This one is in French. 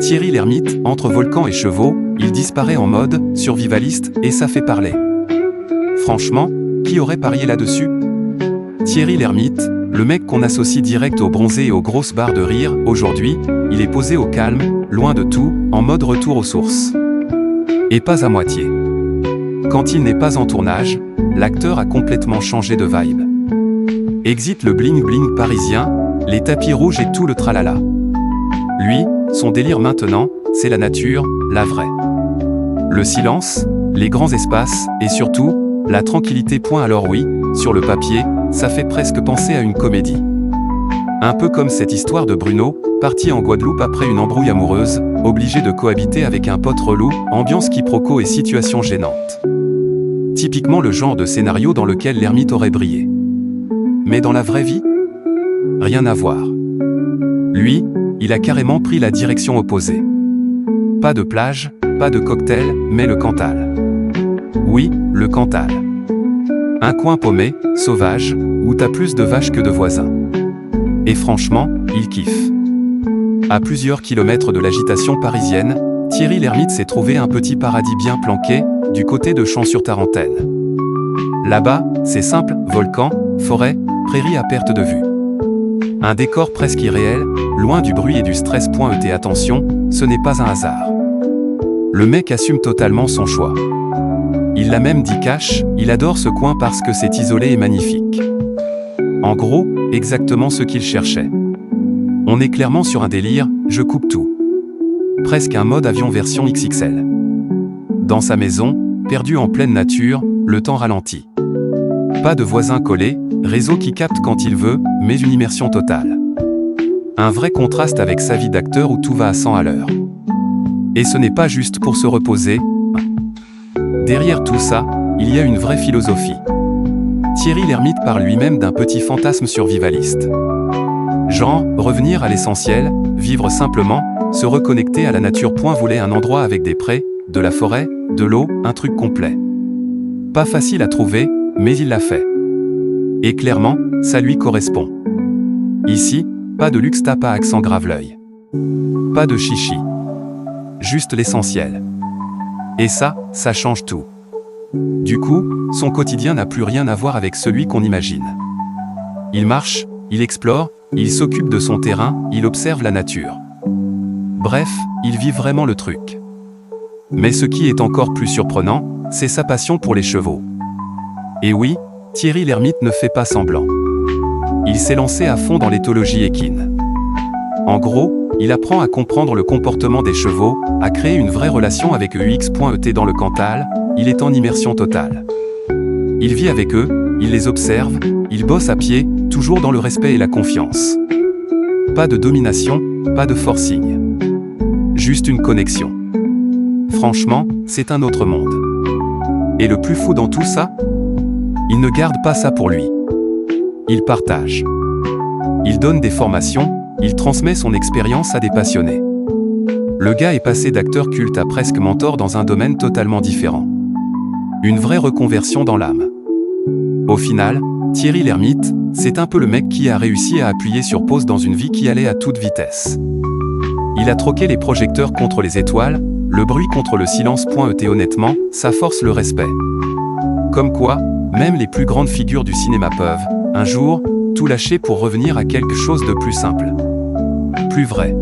Thierry Lhermitte, entre volcans et chevaux, il disparaît en mode survivaliste et ça fait parler. Franchement, qui aurait parié là-dessus? Thierry Lhermitte, le mec qu'on associe direct au bronzé et aux grosses barres de rire, aujourd'hui, il est posé au calme, loin de tout, en mode retour aux sources. Et pas à moitié. Quand il n'est pas en tournage, l'acteur a complètement changé de vibe. Exit le bling-bling parisien, les tapis rouges et tout le tralala. Lui, son délire maintenant, c'est la nature, la vraie. Le silence, les grands espaces, et surtout, la tranquillité. Alors oui, sur le papier, ça fait presque penser à une comédie. Un peu comme cette histoire de Bruno, parti en Guadeloupe après une embrouille amoureuse, obligé de cohabiter avec un pote relou, ambiance quiproquo et situation gênante. Typiquement le genre de scénario dans lequel Lhermitte aurait brillé. Mais dans la vraie vie, rien à voir. Lui, il a carrément pris la direction opposée. Pas de plage, pas de cocktail, mais le Cantal. Oui, le Cantal. Un coin paumé, sauvage, où t'as plus de vaches que de voisins. Et franchement, il kiffe. À plusieurs kilomètres de l'agitation parisienne, Thierry Lhermitte s'est trouvé un petit paradis bien planqué, du côté de Champs-sur-Tarentaine. Là-bas, c'est simple, volcan, forêt, prairie à perte de vue. Un décor presque irréel, loin du bruit et du stress. Et attention, ce n'est pas un hasard. Le mec assume totalement son choix. Il l'a même dit cash, il adore ce coin parce que c'est isolé et magnifique. En gros, exactement ce qu'il cherchait. On est clairement sur un délire, je coupe tout. Presque un mode avion version XXL. Dans sa maison, perdu en pleine nature, le temps ralentit. Pas de voisins collés, réseau qui capte quand il veut, mais une immersion totale. Un vrai contraste avec sa vie d'acteur où tout va à 100 à l'heure. Et ce n'est pas juste pour se reposer. Derrière tout ça, il y a une vraie philosophie. Thierry Lhermitte parle lui-même d'un petit fantasme survivaliste. Genre, revenir à l'essentiel, vivre simplement, se reconnecter à la nature. Voulait un endroit avec des prés, de la forêt, de l'eau, un truc complet. Pas facile à trouver, mais il l'a fait. Et clairement, ça lui correspond. Ici, pas de luxe tape à accent grave l'œil. Pas de chichi. Juste l'essentiel. Et ça change tout. Du coup, son quotidien n'a plus rien à voir avec celui qu'on imagine. Il marche, il explore, il s'occupe de son terrain, il observe la nature. Bref, il vit vraiment le truc. Mais ce qui est encore plus surprenant, c'est sa passion pour les chevaux. Et oui, Thierry Lhermitte ne fait pas semblant. Il s'est lancé à fond dans l'éthologie équine. En gros, il apprend à comprendre le comportement des chevaux, à créer une vraie relation avec eux. Dans le Cantal, il est en immersion totale. Il vit avec eux, il les observe, il bosse à pied, toujours dans le respect et la confiance. Pas de domination, pas de forcing. Juste une connexion. Franchement, c'est un autre monde. Et le plus fou dans tout ça, il ne garde pas ça pour lui. Il partage. Il donne des formations, il transmet son expérience à des passionnés. Le gars est passé d'acteur culte à presque mentor dans un domaine totalement différent. Une vraie reconversion dans l'âme. Au final, Thierry Lhermitte, c'est un peu le mec qui a réussi à appuyer sur pause dans une vie qui allait à toute vitesse. Il a troqué les projecteurs contre les étoiles, le bruit contre le silence. Et honnêtement, ça force le respect. Comme quoi, même les plus grandes figures du cinéma peuvent, un jour, tout lâcher pour revenir à quelque chose de plus simple. Plus vrai.